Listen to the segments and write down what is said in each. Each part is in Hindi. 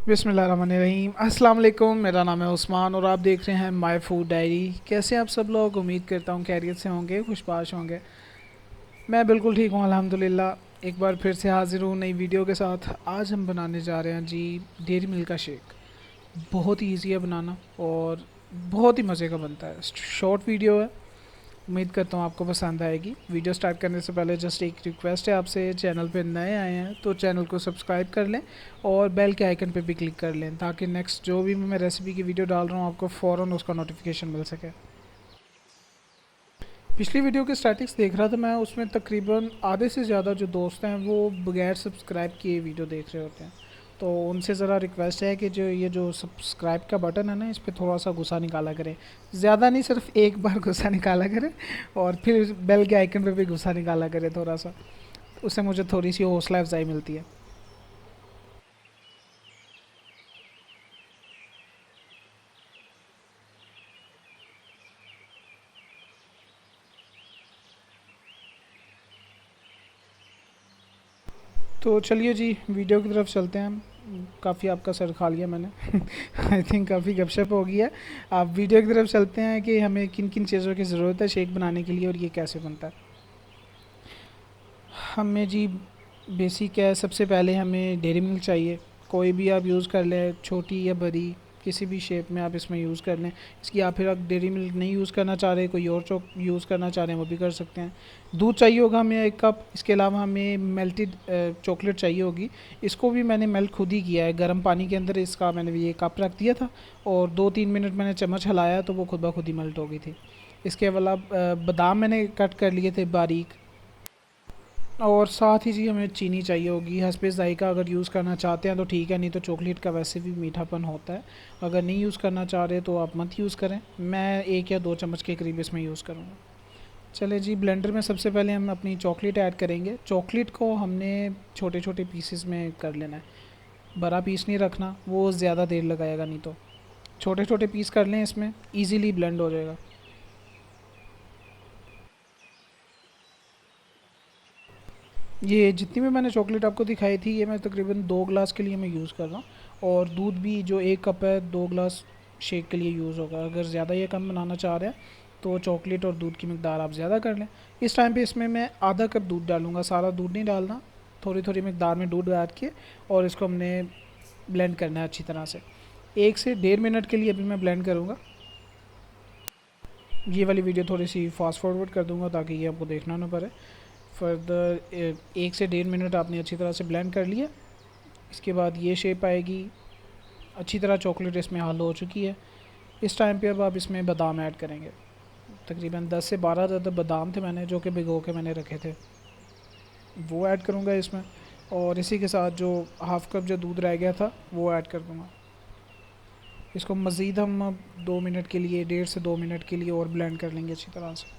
बिस्मिल्लाहिर्रहमानिर्रहीम। अस्सलाम वालेकुम। मेरा नाम है उस्मान और आप देख रहे हैं माय फूड डायरी। कैसे हैं आप सब लोग? उम्मीद करता हूँ खैरियत से होंगे, खुशबाश होंगे। मैं बिल्कुल ठीक हूँ अल्हम्दुलिल्लाह। एक बार फिर से हाज़िर हूँ नई वीडियो के साथ। आज हम बनाने जा रहे हैं जी डेयरी मिल्क का शेक। बहुत ही ईजी है बनाना और बहुत ही मज़े का बनता है। शॉर्ट वीडियो है, उम्मीद करता हूँ आपको पसंद आएगी। वीडियो स्टार्ट करने से पहले जस्ट एक रिक्वेस्ट है आपसे, चैनल पे नए आए हैं तो चैनल को सब्सक्राइब कर लें और बेल के आइकन पे भी क्लिक कर लें ताकि नेक्स्ट जो भी मैं रेसिपी की वीडियो डाल रहा हूँ आपको फ़ौरन उसका नोटिफिकेशन मिल सके। पिछली वीडियो के स्टैटिक्स देख रहा था मैं, उसमें तकरीबन आधे से ज़्यादा जो दोस्त हैं वो बगैर सब्सक्राइब किए वीडियो देख रहे होते हैं। तो उनसे ज़रा रिक्वेस्ट है कि जो सब्सक्राइब का बटन है ना, इस पर थोड़ा सा गुस्सा निकाला करें। ज़्यादा नहीं, सिर्फ एक बार गुस्सा निकाला करें और फिर बेल के आइकन पे भी गुस्सा निकाला करें थोड़ा सा। उससे मुझे थोड़ी सी हौसला अफजाई मिलती है। तो चलिए जी वीडियो की तरफ चलते हैं। काफ़ी आपका सर खा लिया मैंने। आई थिंक काफ़ी गपशप हो गई है। आप वीडियो की तरफ चलते हैं कि हमें किन किन चीज़ों की ज़रूरत है शेक बनाने के लिए और ये कैसे बनता है। हमें जी बेसिक है, सबसे पहले हमें डेयरी मिल्क चाहिए। कोई भी आप यूज़ कर लें, छोटी या बड़ी, किसी भी शेप में आप इसमें यूज़ कर लें इसकी। या फिर आप डेयरी मिल्क नहीं यूज़ करना चाह रहे, कोई और चॉक यूज़ करना चाह रहे हैं वो भी कर सकते हैं। दूध चाहिए होगा हमें 1 कप। इसके अलावा हमें मेल्टेड चॉकलेट चाहिए होगी। इसको भी मैंने मेल्ट खुद ही किया है, गर्म पानी के अंदर इसका मैंने ये कप रख दिया था और 2-3 मिनट मैंने चम्मच हिलाया तो वो खुद ब खुद ही मेल्ट हो गई थी। इसके अलावा बादाम मैंने कट कर लिए थे बारीक। और साथ ही जी हमें चीनी चाहिए होगी हस्बे ज़ायका। अगर यूज़ करना चाहते हैं तो ठीक है, नहीं तो चॉकलेट का वैसे भी मीठापन होता है। अगर नहीं यूज़ करना चाह रहे तो आप मत यूज़ करें। मैं 1 या 2 चम्मच के करीब इसमें यूज़ करूँगा। चले जी, ब्लेंडर में सबसे पहले हम अपनी चॉकलेट ऐड करेंगे। चॉकलेट को हमने छोटे छोटे पीसेस में कर लेना है, बड़ा पीस नहीं रखना, वो ज़्यादा देर लगाएगा नहीं। तो छोटे छोटे पीस कर लें, इसमें ईज़िली ब्लेंड हो जाएगा। ये जितनी भी मैंने चॉकलेट आपको दिखाई थी, ये मैं तकरीबन 2 गिलास के लिए मैं यूज़ कर रहा हूँ। और दूध भी जो 1 कप है 2 गिलास शेक के लिए यूज़ होगा। अगर ज़्यादा या कम बनाना चाह रहे हैं तो चॉकलेट और दूध की मकदार आप ज़्यादा कर लें। इस टाइम पे इसमें मैं आधा कप दूध डालूँगा, सारा दूध नहीं डालना, थोड़ी थोड़ी मकदार में दूध ऐड के और इसको हमने ब्लेंड करना है अच्छी तरह से। 1 से 1.5 मिनट के लिए अभी मैं ब्लेंड करूँगा। ये वाली वीडियो थोड़ी सी फास्ट फॉरवर्ड कर दूँगा ताकि ये आपको देखना ना पड़े। फर्दर 1 से 1.5 मिनट आपने अच्छी तरह से ब्लेंड कर लिया। इसके बाद ये शेप आएगी। अच्छी तरह चॉकलेट इसमें हल हो चुकी है। इस टाइम पे अब आप इसमें बादाम ऐड करेंगे। तकरीबन 10 से 12 ज़्यादा बादाम थे मैंने, जो कि भिगो के मैंने रखे थे, वो ऐड करूँगा इसमें। और इसी के साथ जो हाफ़ कप जो दूध रह गया था वो ऐड कर दूँगा। इसको मज़ीद हम अब 2 मिनट के लिए, 1.5 से 2 मिनट के लिए और ब्लेंड कर लेंगे अच्छी तरह से।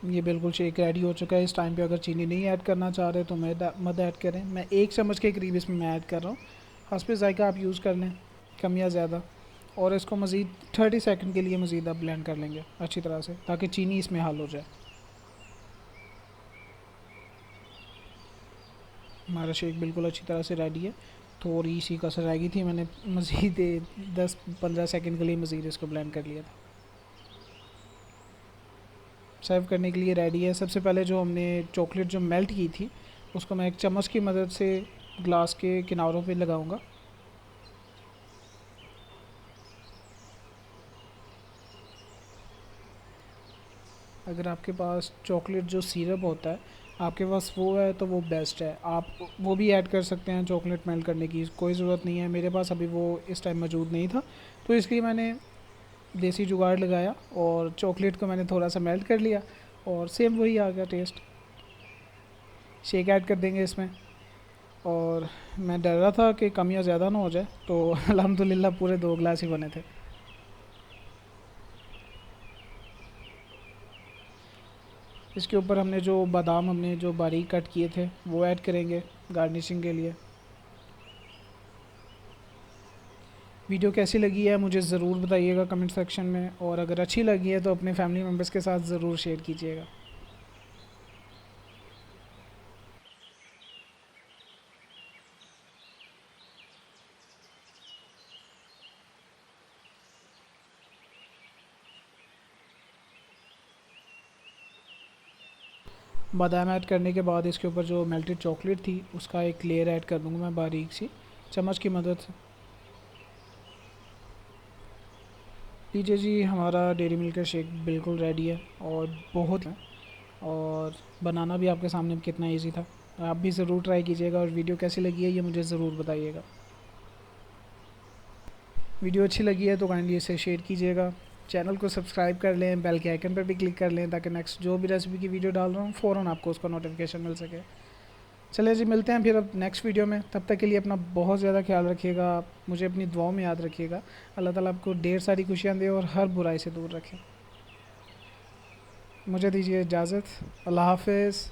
ये बिल्कुल शेक रेडी हो चुका है। इस टाइम पे अगर चीनी नहीं ऐड करना चाह रहे तो मत ऐड करें। मैं 1 चम्मच के करीब इसमें मैं ऐड कर रहा हूँ। हस्बे ज़ायका आप यूज़ कर लें, कम या ज़्यादा। और इसको मज़ीद 30 सेकंड के लिए मज़ीद आप ब्लेंड कर लेंगे अच्छी तरह से ताकि चीनी इसमें हल हो जाए। हमारा शेक बिल्कुल अच्छी तरह से रेडी है। थोड़ी सी कसर रह गई थी, मैंने मज़ीद 10-15 सेकंड के लिए मज़ीद इसको ब्लेंड कर लिया था। सर्व करने के लिए रेडी है। सबसे पहले जो हमने चॉकलेट जो मेल्ट की थी उसको मैं एक चम्मच की मदद से ग्लास के किनारों पे लगाऊंगा। अगर आपके पास चॉकलेट जो सिरप होता है आपके पास वो है तो वो बेस्ट है, आप वो भी ऐड कर सकते हैं। चॉकलेट मेल्ट करने की कोई ज़रूरत नहीं है, मेरे पास अभी वो इस टाइम मौजूद नहीं था तो इसलिए मैंने देसी जुगाड़ लगाया और चॉकलेट को मैंने थोड़ा सा मेल्ट कर लिया और सेम वही आ गया टेस्ट। शेक ऐड कर देंगे इसमें। और मैं डर रहा था कि कम या ज़्यादा ना हो जाए तो अल्हम्दुलिल्लाह पूरे 2 गिलास ही बने थे। इसके ऊपर हमने जो बादाम हमने जो बारीक कट किए थे वो ऐड करेंगे गार्निशिंग के लिए। वीडियो कैसी लगी है मुझे ज़रूर बताइएगा कमेंट सेक्शन में, और अगर अच्छी लगी है तो अपने फैमिली मेम्बर्स के साथ ज़रूर शेयर कीजिएगा। बादाम ऐड करने के बाद इसके ऊपर जो मेल्टेड चॉकलेट थी उसका एक लेयर ऐड कर दूँगा मैं बारीक सी चम्मच की मदद से। लीजिए जी, हमारा डेयरी मिल्क का शेक बिल्कुल रेडी है और बहुत और बनाना भी आपके सामने कितना इजी था। आप भी ज़रूर ट्राई कीजिएगा और वीडियो कैसी लगी है ये मुझे ज़रूर बताइएगा। वीडियो अच्छी लगी है तो काइंडली इसे शेयर कीजिएगा, चैनल को सब्सक्राइब कर लें, बेल के आइकन पर भी क्लिक कर लें ताकि नेक्स्ट जो भी रेसिपी की वीडियो डाल रहा हूँ फ़ौरन आपको उसका नोटिफिकेशन मिल सके। चलिए जी, मिलते हैं फिर अब नेक्स्ट वीडियो में। तब तक के लिए अपना बहुत ज़्यादा ख्याल रखिएगा, मुझे अपनी दुआओं में याद रखिएगा। अल्लाह ताला आपको ढेर सारी खुशियाँ दे और हर बुराई से दूर रखे। मुझे दीजिए इजाज़त। अल्लाह हाफ़िज़।